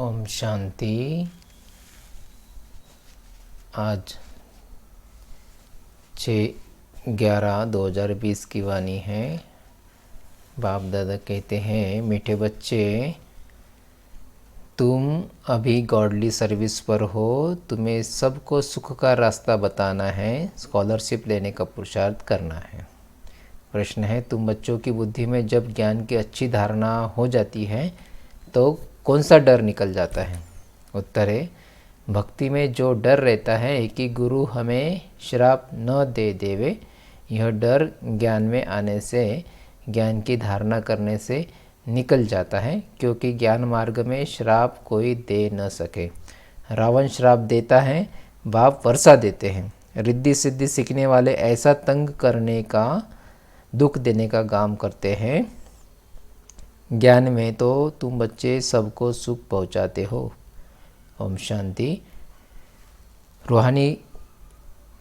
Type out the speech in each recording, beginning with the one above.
ओम शांति। आज 6/11/2020 की वाणी है। बाप दादा कहते हैं, मीठे बच्चे, तुम अभी गॉडली सर्विस पर हो। तुम्हें सबको सुख का रास्ता बताना है, स्कॉलरशिप लेने का पुरुषार्थ करना है। प्रश्न है, तुम बच्चों की बुद्धि में जब ज्ञान की अच्छी धारणा हो जाती है तो कौन सा डर निकल जाता है? उत्तर है, भक्ति में जो डर रहता है कि गुरु हमें श्राप न दे देवे, यह डर ज्ञान में आने से, ज्ञान की धारणा करने से निकल जाता है, क्योंकि ज्ञान मार्ग में श्राप कोई दे न सके। रावण श्राप देता है, बाप वर्षा देते हैं। रिद्धि सिद्धि सीखने वाले ऐसा तंग करने का, दुख देने का काम करते हैं। ज्ञान में तो तुम बच्चे सबको सुख पहुंचाते हो। ओम शांति। रूहानी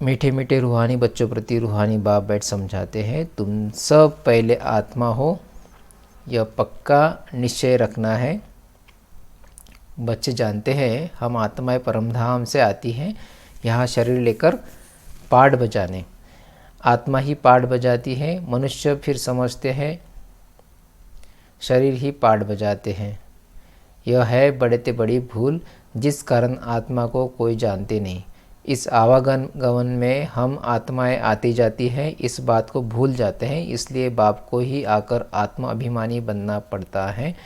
मीठे मीठे रूहानी बच्चों प्रति रूहानी बाप बैठ समझाते हैं, तुम सब पहले आत्मा हो, यह पक्का निश्चय रखना है। बच्चे जानते हैं हम आत्माएं परमधाम से आती हैं यहाँ शरीर लेकर पाठ बजाने। आत्मा ही पाठ बजाती है, मनुष्य फिर समझते हैं शरीर ही पाठ बजाते हैं। यह है बड़े बड़ी भूल, जिस कारण आत्मा को कोई जानते नहीं। इस आवागमन में हम आत्माएं आती जाती हैं, इस बात को भूल जाते हैं, इसलिए बाप को ही आकर आत्मा अभिमानी बनना पड़ता है।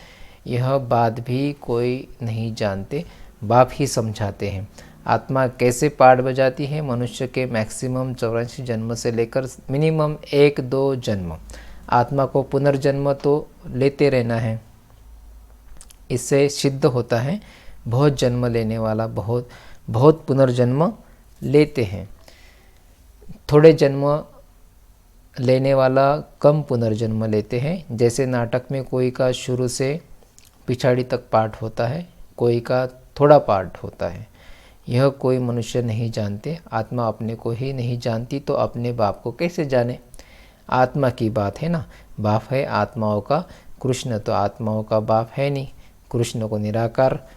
यह बात भी कोई नहीं जानते, बाप ही समझाते हैं। आत्मा कैसे पाठ बजाती है? मनुष्य के मैक्सिमम 84 जन्म से लेकर मिनिमम 1-2 जन्म। आत्मा को पुनर्जन्म तो लेते रहना है। इससे सिद्ध होता है बहुत जन्म लेने वाला बहुत पुनर्जन्म लेते हैं। थोड़े जन्म लेने वाला कम पुनर्जन्म लेते हैं। जैसे नाटक में कोई का शुरू से पिछाड़ी तक पाठ होता है, कोई का थोड़ा पाठ होता है। यह कोई मनुष्य नहीं जानते। आत्मा अपने को ही नहीं जानती तो अपने बाप को कैसे जाने? आत्मा की बात है ना, बाप है आत्माओं का। कृष्ण तो आत्माओं का बाप है नहीं। कृष्ण को निराकार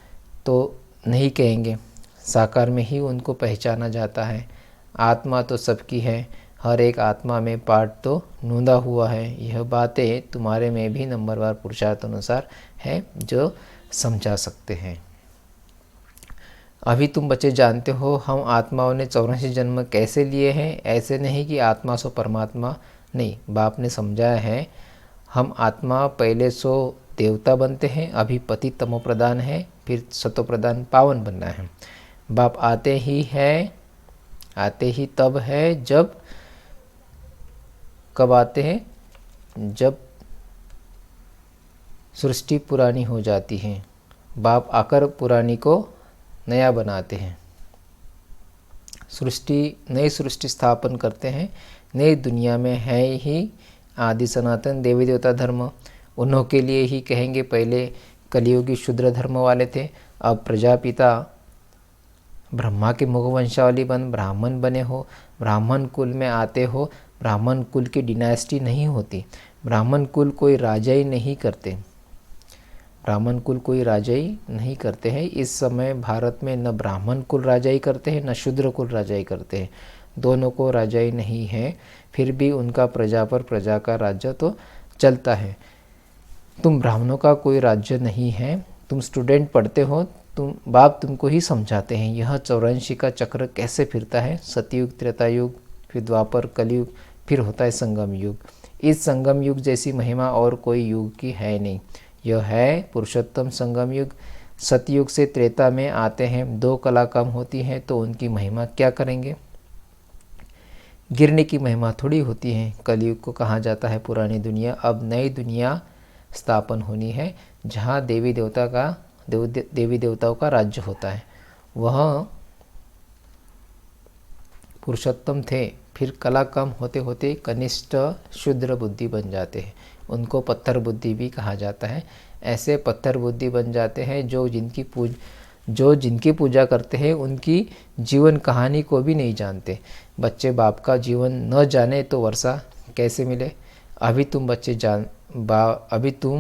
तो नहीं कहेंगे, साकार में ही उनको पहचाना जाता है। आत्मा तो सबकी है, हर एक आत्मा में पाठ तो नूंदा हुआ है। यह बातें तुम्हारे में भी नंबरवार पुरुषार्थ अनुसार है, जो समझा सकते हैं। अभी तुम बच्चे जानते हो हम आत्माओं ने 84 जन्म कैसे लिए हैं। ऐसे नहीं कि आत्मा सो परमात्मा नहीं, बाप ने समझाया है। हम आत्मा पहले सो देवता बनते हैं, अभी पति तमो प्रधान है, फिर सतो प्रधान पावन बनना है। बाप आते ही तब है जब, कब आते हैं? जब सृष्टि पुरानी हो जाती है। बाप आकर पुरानी को नया बनाते हैं। नई सृष्टि स्थापन करते हैं। नई दुनिया में है ही आदि सनातन देवी देवता धर्म। उन्हों के लिए ही कहेंगे, पहले कलियुगी शूद्र धर्म वाले थे, अब प्रजापिता ब्रह्मा के मुख वंशावली बन ब्राह्मण बने हो। ब्राह्मण कुल में आते हो। ब्राह्मण कुल की डिनास्टी नहीं होती। ब्राह्मण कुल कोई राजाई नहीं करते। ब्राह्मण कुल कोई राजाई नहीं करते हैं। इस समय भारत में न ब्राह्मण कुल राजाई करते हैं, न शूद्र कुल राजाई करते हैं। दोनों को राजाई नहीं है, फिर भी उनका प्रजा पर प्रजा का राज्य तो चलता है। तुम ब्राह्मणों का कोई राज्य नहीं है। तुम स्टूडेंट पढ़ते हो, बाप तुमको ही समझाते हैं यह 84 का चक्र कैसे फिरता है। सतयुग, त्रेता युग, फिर द्वापर, कलयुग, फिर होता है संगम युग। इस संगम युग जैसी महिमा और कोई युग की है नहीं। यह है पुरुषोत्तम संगम युग। सतयुग से त्रेता में आते हैं, 2 कला कम होती हैं तो उनकी महिमा क्या करेंगे? गिरने की महिमा थोड़ी होती है। कलयुग को कहा जाता है पुरानी दुनिया। अब नई दुनिया स्थापन होनी है, जहाँ देवी देवताओं का राज्य होता है। वह पुरुषोत्तम थे, फिर कला कम होते होते कनिष्ठ शूद्र बुद्धि बन जाते हैं। उनको पत्थर बुद्धि भी कहा जाता है। ऐसे पत्थर बुद्धि बन जाते हैं जो जिनकी पूजा करते हैं उनकी जीवन कहानी को भी नहीं जानते। बच्चे बाप का जीवन न जाने तो वर्षा कैसे मिले? अभी तुम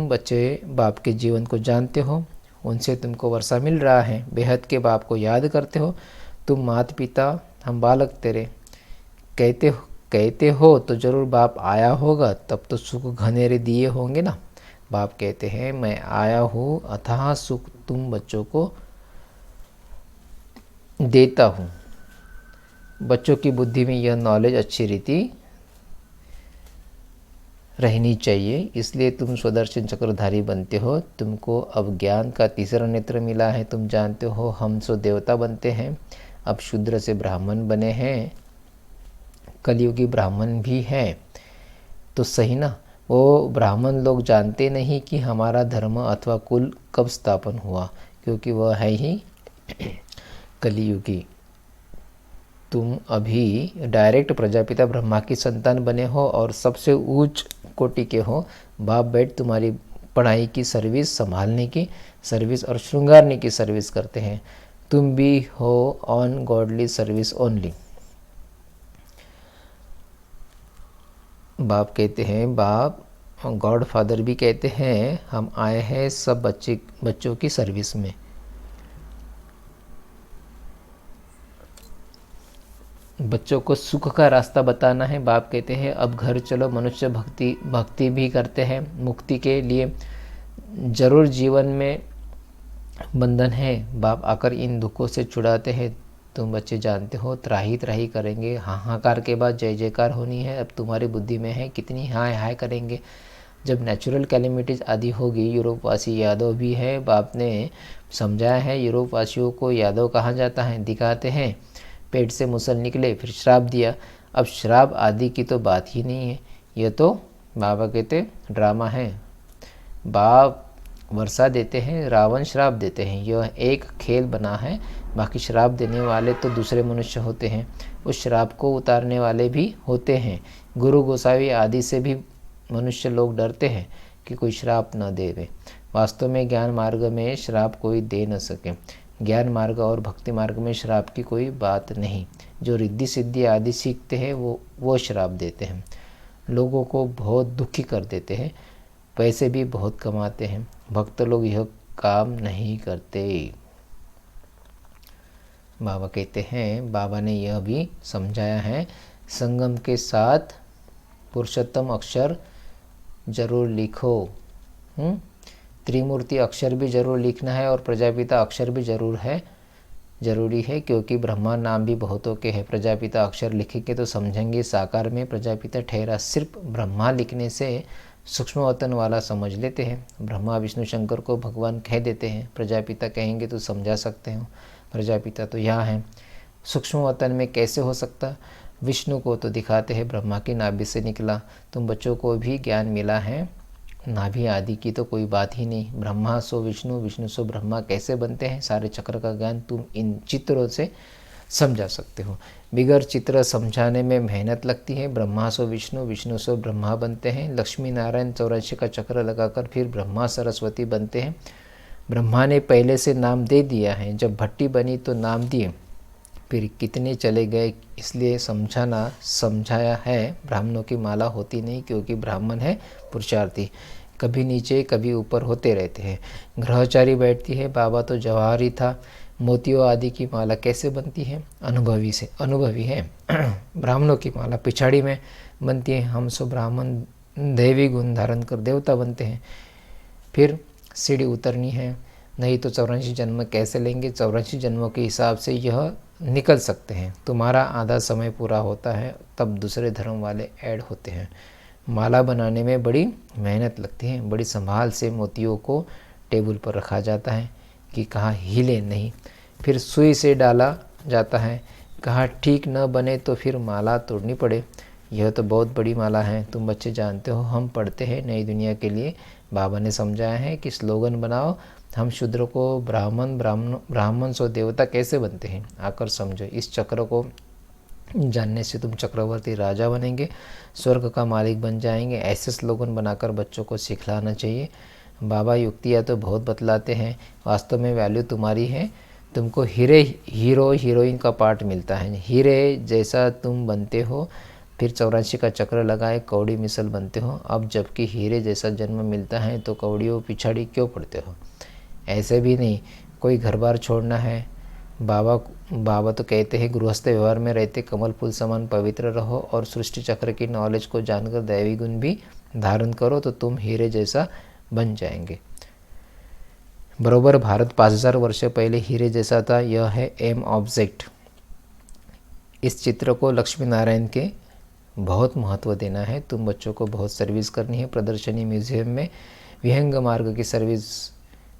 बच्चे बाप के जीवन को जानते हो। उनसे तुमको वर्षा मिल रहा है, बेहद के बाप को याद करते हो, तुम माता पिता हम बालक तेरे कहते हो तो जरूर बाप आया होगा, तब तो सुख घनेरे दिए होंगे ना। बाप कहते हैं मैं आया हूँ, अथाह सुख तुम बच्चों को देता हूँ। बच्चों की बुद्धि में यह नॉलेज अच्छी रीति रहनी चाहिए, इसलिए तुम स्वदर्शन चक्रधारी बनते हो। तुमको अब ज्ञान का तीसरा नेत्र मिला है। तुम जानते हो हम सो देवता बनते हैं, अब शूद्र से ब्राह्मण बने हैं, कलयुगी ब्राह्मण भी हैं तो सही ना। वो ब्राह्मण लोग जानते नहीं कि हमारा धर्म अथवा कुल कब स्थापन हुआ, क्योंकि वह है ही कलियुगी। तुम अभी डायरेक्ट प्रजापिता ब्रह्मा की संतान बने हो और सबसे उच्च कोटि के हो। बाप बेट तुम्हारी पढ़ाई की सर्विस, संभालने की सर्विस और श्रृंगारने की सर्विस करते हैं। तुम भी हो ऑन गॉडली सर्विस ओनली। बाप कहते हैं, बाप गॉड फादर भी कहते हैं हम आए हैं सब बच्चों की सर्विस में। बच्चों को सुख का रास्ता बताना है। बाप कहते हैं अब घर चलो, मनुष्य भक्ति भी करते हैं मुक्ति के लिए। जरूर जीवन में बंधन है, बाप आकर इन दुखों से छुड़ाते हैं। तुम बच्चे जानते हो त्राही त्राही करेंगे, हाहाकार के बाद जय जयकार होनी है। अब तुम्हारी बुद्धि में है कितनी हाय हाय करेंगे। जब नेचुरल कैलेमिटीज आदि होगी, यूरोपवासी यादव भी है। बाप ने समझाया है यूरोपवासियों को यादव कहा जाता है, दिखाते हैं पेट से मुसल निकले, फिर श्राप दिया। अब श्राप आदि की तो बात ही नहीं है, यह तो बाबा कहते ड्रामा है। बाप वर्षा देते हैं, रावण श्राप देते हैं, यह एक खेल बना है। बाकी श्राप देने वाले तो दूसरे मनुष्य होते हैं, उस श्राप को उतारने वाले भी होते हैं। गुरु गोसावी आदि से भी मनुष्य लोग डरते हैं कि कोई श्राप न देवे। वास्तव में ज्ञान मार्ग में श्राप कोई दे न सके। ज्ञान मार्ग और भक्ति मार्ग में श्राप की कोई बात नहीं। जो रिद्धि सिद्धि आदि सीखते हैं वो श्राप देते हैं, लोगों को बहुत दुखी कर देते हैं, पैसे भी बहुत कमाते हैं। भक्त लोग यह काम नहीं करते। बाबा कहते हैं, बाबा ने यह भी समझाया है संगम के साथ पुरुषोत्तम अक्षर जरूर लिखो। त्रिमूर्ति अक्षर भी जरूर लिखना है और प्रजापिता अक्षर भी जरूरी है, क्योंकि ब्रह्मा नाम भी बहुतों के हैं। प्रजापिता अक्षर लिखेंगे तो समझेंगे साकार में प्रजापिता ठहरा। सिर्फ ब्रह्मा लिखने से सूक्ष्म वतन वाला समझ लेते हैं। ब्रह्मा विष्णु शंकर को भगवान कह देते हैं, प्रजापिता कहेंगे तो समझा सकते हो। प्रजापिता तो यहाँ है, सूक्ष्म वतन में कैसे हो सकता। विष्णु को तो दिखाते हैं ब्रह्मा की नाभि से निकला। तुम बच्चों को भी ज्ञान मिला है, नाभि आदि की तो कोई बात ही नहीं। ब्रह्मा सो विष्णु, विष्णु सो ब्रह्मा कैसे बनते हैं, सारे चक्र का ज्ञान तुम इन चित्रों से समझा सकते हो। बिगर चित्र समझाने में मेहनत लगती है। ब्रह्मा सो विष्णु, विष्णु सो ब्रह्मा बनते हैं। लक्ष्मी नारायण 84 का चक्र लगाकर फिर ब्रह्मा सरस्वती बनते हैं। ब्रह्मा ने पहले से नाम दे दिया है, जब भट्टी बनी तो नाम दिए, फिर कितने चले गए, इसलिए समझाया है। ब्राह्मणों की माला होती नहीं, क्योंकि ब्राह्मण है पुरुषार्थी, कभी नीचे कभी ऊपर होते रहते हैं। ग्रहचारी बैठती है, बाबा तो जवाहरी था। मोतियों आदि की माला कैसे बनती है, अनुभवी है। ब्राह्मणों की माला पिछाड़ी में बनती है। हम सब ब्राह्मण दैवी गुण धारण कर देवता बनते हैं। फिर सीढ़ी उतरनी है, नहीं तो 84 जन्म कैसे लेंगे। 84 जन्मों के हिसाब से यह निकल सकते हैं। तुम्हारा आधा समय पूरा होता है, तब दूसरे धर्म वाले ऐड होते हैं। माला बनाने में बड़ी मेहनत लगती है। बड़ी संभाल से मोतियों को टेबल पर रखा जाता है कि कहाँ हिले नहीं। फिर सुई से डाला जाता है, कहाँ ठीक न बने तो फिर माला तोड़नी पड़े। यह तो बहुत बड़ी माला है। तुम बच्चे जानते हो, हम पढ़ते हैं नई दुनिया के लिए। बाबा ने समझाया है कि स्लोगन बनाओ, हम शूद्र को ब्राह्मण सो देवता कैसे बनते हैं, आकर समझो। इस चक्र को जानने से तुम चक्रवर्ती राजा बनेंगे, स्वर्ग का मालिक बन जाएंगे। ऐसे स्लोगन बनाकर बच्चों को सिखलाना चाहिए। बाबा युक्तियाँ तो बहुत बतलाते हैं, वास्तव में वैल्यू तुम्हारी है। तुमको हीरो हीरोइन का पार्ट मिलता है। हीरे जैसा तुम बनते हो, फिर 84 का चक्र लगाए कौड़ी मिसल बनते हो। अब जबकि हीरे जैसा जन्म मिलता है तो कौड़ियों पिछाड़ी क्यों पड़ते हो। ऐसे भी नहीं कोई घर बार छोड़ना है। बाबा तो कहते हैं गृहस्थ व्यवहार में रहते कमल फूल समान पवित्र रहो और सृष्टि चक्र की नॉलेज को जानकर दैवी गुण भी धारण करो तो तुम हीरे जैसा बन जाएंगे। बरोबर भारत 5000 वर्ष पहले हीरे जैसा था, यह है एम ऑब्जेक्ट। इस चित्र को लक्ष्मी नारायण के बहुत महत्व देना है। तुम बच्चों को बहुत सर्विस करनी है। प्रदर्शनी म्यूजियम में विहंग मार्ग की सर्विस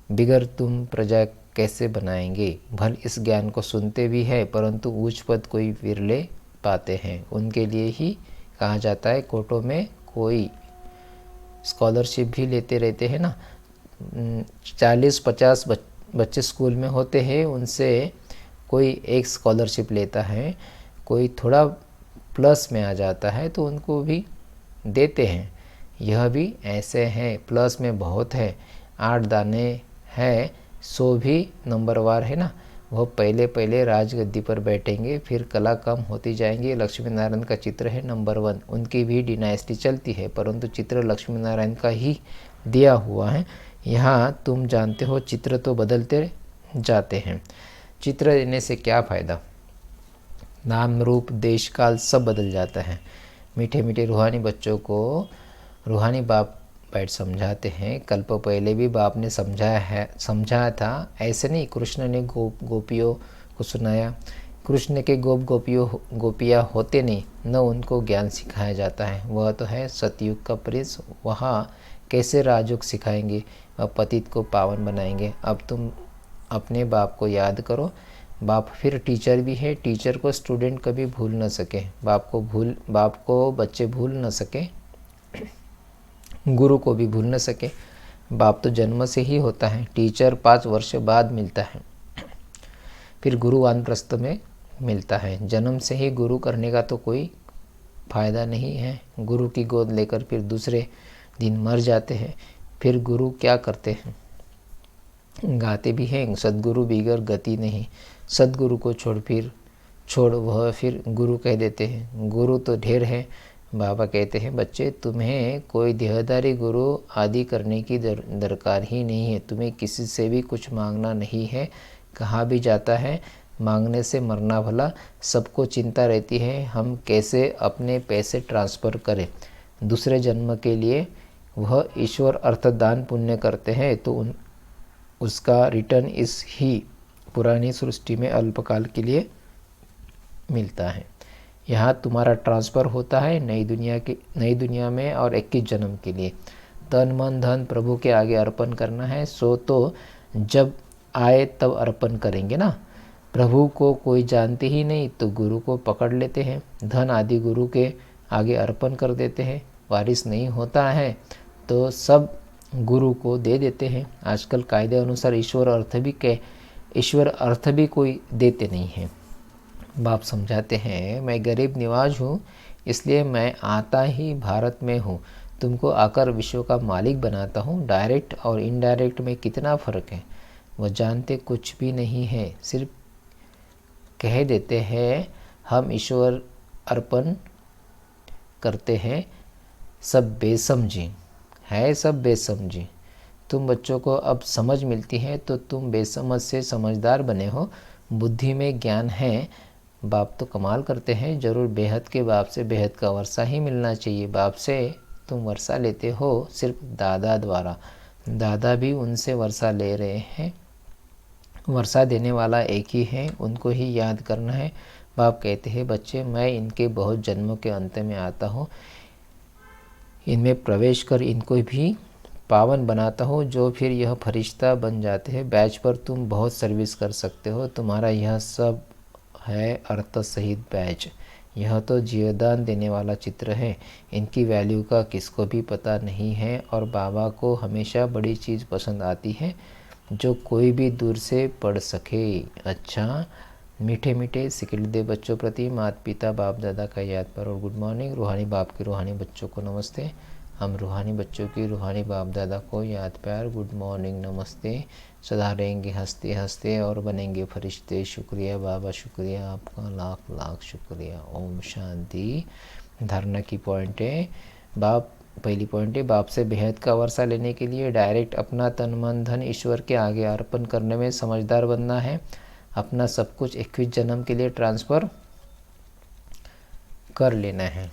बिगर तुम प्रजा कैसे बनाएंगे। भल इस ज्ञान को सुनते भी है परंतु उच्च पद कोई विरले पाते हैं, उनके लिए ही कहा जाता है। कोटों में कोई स्कॉलरशिप भी लेते रहते हैं ना, 40-50 बच्चे स्कूल में होते हैं, उनसे कोई एक स्कॉलरशिप लेता है, कोई थोड़ा प्लस में आ जाता है तो उनको भी देते हैं। यह भी ऐसे हैं, प्लस में बहुत है, 8 दाने है, 100 भी नंबरवार है ना, वह पहले राजगद्दी पर बैठेंगे, फिर कला कम होती जाएंगी। लक्ष्मी नारायण का चित्र है नंबर 1, उनकी भी डिनाइस्टी चलती है परंतु चित्र लक्ष्मी नारायण का ही दिया हुआ है। यहाँ तुम जानते हो चित्र तो बदलते जाते हैं। चित्र देने से क्या फ़ायदा, नाम रूप देश काल सब बदल जाता है। मीठे मीठे रूहानी बच्चों को रूहानी बाप बैठ समझाते हैं। कल्प पहले भी बाप ने समझाया था, ऐसे नहीं। कृष्ण ने गोपियों को सुनाया। कृष्ण के गोपियाँ होते नहीं, न उनको ज्ञान सिखाया जाता है। वह तो है सतयुग का प्रिंस, वहाँ कैसे राजयोग सिखाएंगे, वह पतित को पावन बनाएंगे। अब तुम अपने बाप को याद करो। बाप फिर टीचर भी है, टीचर को स्टूडेंट कभी भूल न सके, बाप को बच्चे भूल न सके, गुरु को भी भूल न सके। बाप तो जन्म से ही होता है, टीचर 5 वर्ष बाद मिलता है, फिर गुरु वानप्रस्थ में मिलता है। जन्म से ही गुरु करने का तो कोई फायदा नहीं है। गुरु की गोद लेकर फिर दूसरे दिन मर जाते हैं। फिर गुरु क्या करते हैं, गाते भी हैं, सद्गुरु बिगर गति नहीं। सद्गुरु को छोड़ वह फिर गुरु कह देते हैं। गुरु तो ढेर है। बाबा कहते हैं बच्चे तुम्हें कोई देहधारी गुरु आदि करने की दरकार ही नहीं है। तुम्हें किसी से भी कुछ मांगना नहीं है। कहा भी जाता है मांगने से मरना भला। सबको चिंता रहती है हम कैसे अपने पैसे ट्रांसफ़र करें दूसरे जन्म के लिए। वह ईश्वर अर्थदान पुण्य करते हैं तो उसका रिटर्न इस ही पुरानी सृष्टि में अल्पकाल के लिए मिलता है। यहाँ तुम्हारा ट्रांसफ़र होता है नई दुनिया में और 21 जन्म के लिए। तन मन धन प्रभु के आगे अर्पण करना है। सो तो जब आए तब अर्पण करेंगे ना। प्रभु को कोई जानते ही नहीं तो गुरु को पकड़ लेते हैं, धन आदि गुरु के आगे अर्पण कर देते हैं। वारिस नहीं होता है तो सब गुरु को दे देते हैं। आजकल कायदे अनुसार ईश्वर अर्थ भी कोई देते नहीं है। बाप समझाते हैं मैं गरीब निवाज हूँ इसलिए मैं आता ही भारत में हूँ, तुमको आकर विश्व का मालिक बनाता हूँ। डायरेक्ट और इनडायरेक्ट में कितना फ़र्क है वह जानते कुछ भी नहीं है, सिर्फ कह देते हैं हम ईश्वर अर्पण करते हैं। सब बेसमझी है, सब बेसमझी। तुम बच्चों को अब समझ मिलती है तो तुम बेसमझ से समझदार बने हो। बुद्धि में ज्ञान है। बाप तो कमाल करते हैं। ज़रूर बेहद के बाप से बेहद का वर्षा ही मिलना चाहिए। बाप से तुम वर्षा लेते हो सिर्फ दादा द्वारा, दादा भी उनसे वर्षा ले रहे हैं। वर्षा देने वाला एक ही है, उनको ही याद करना है। बाप कहते हैं बच्चे मैं इनके बहुत जन्मों के अंत में आता हूँ, इनमें प्रवेश कर इनको भी पावन बनाता हूँ जो फिर यह फरिश्ता बन जाते हैं। बैच पर तुम बहुत सर्विस कर सकते हो। तुम्हारा यह सब है अर्थ सहित बैच। यह तो जीवदान देने वाला चित्र है। इनकी वैल्यू का किसको भी पता नहीं है और बाबा को हमेशा बड़ी चीज़ पसंद आती है जो कोई भी दूर से पढ़ सके। अच्छा मीठे मीठे सिकल दे बच्चों प्रति माता पिता बाप दादा का याद पर और गुड मॉर्निंग। रूहानी बाप के रूहानी बच्चों को नमस्ते। हम रूहानी बच्चों की रूहानी बाप दादा को याद प्यार गुड मॉर्निंग नमस्ते। सदा रहेंगे हंसते हंसते और बनेंगे फरिश्ते। शुक्रिया बाबा, शुक्रिया आपका, लाख लाख शुक्रिया। ओम शांति। धारणा की पॉइंट है बाप पहली पॉइंट है, बाप से बेहद का वर्षा लेने के लिए डायरेक्ट अपना तन मन धन ईश्वर के आगे अर्पण करने में समझदार बनना है। अपना सब कुछ 21 जन्म के लिए ट्रांसफ़र कर लेना है।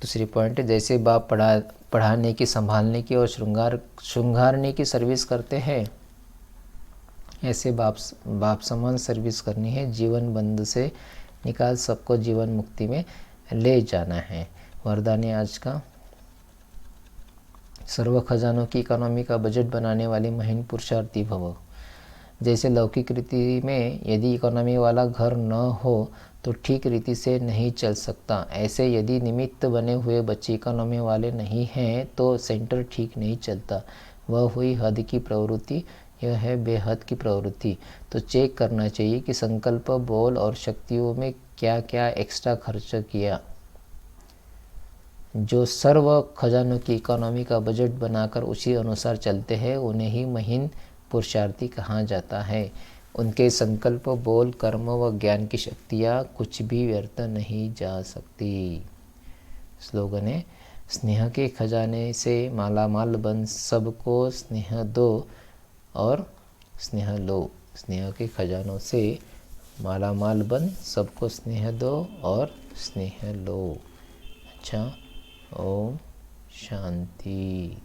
दूसरी पॉइंट है, जैसे बाप पढ़ाने की, संभालने की और श्रृंगारने की सर्विस करते हैं, ऐसे बाप समान सर्विस करनी है। जीवन बंध से निकाल सबको जीवन मुक्ति में ले जाना है। वरदान है आज का, सर्व खजानों की इकोनॉमी का बजट बनाने वाले महीन पुरुषार्थी भव। जैसे लौकिक रीति में यदि इकोनॉमी वाला घर न हो तो ठीक रीति से नहीं चल सकता, ऐसे यदि निमित्त बने हुए बच्चे इकोनॉमी वाले नहीं हैं तो सेंटर ठीक नहीं चलता। वह हुई हद की प्रवृत्ति, यह है बेहद की प्रवृत्ति। तो चेक करना चाहिए कि संकल्प, बोल और शक्तियों में क्या क्या एक्स्ट्रा खर्च किया। जो सर्व खजानों की इकोनॉमी का बजट बनाकर उसी अनुसार चलते हैं उन्हें ही महीन पुरुषार्थी कहा जाता है। उनके संकल्प, बोल, कर्म व ज्ञान की शक्तियाँ कुछ भी व्यर्थ नहीं जा सकती। स्लोगन है, स्नेह के खजाने से मालामाल बन सबको स्नेह दो और स्नेह लो। स्नेह के खजानों से मालामाल बन सबको स्नेह दो और स्नेह लो। अच्छा, ओम शांति।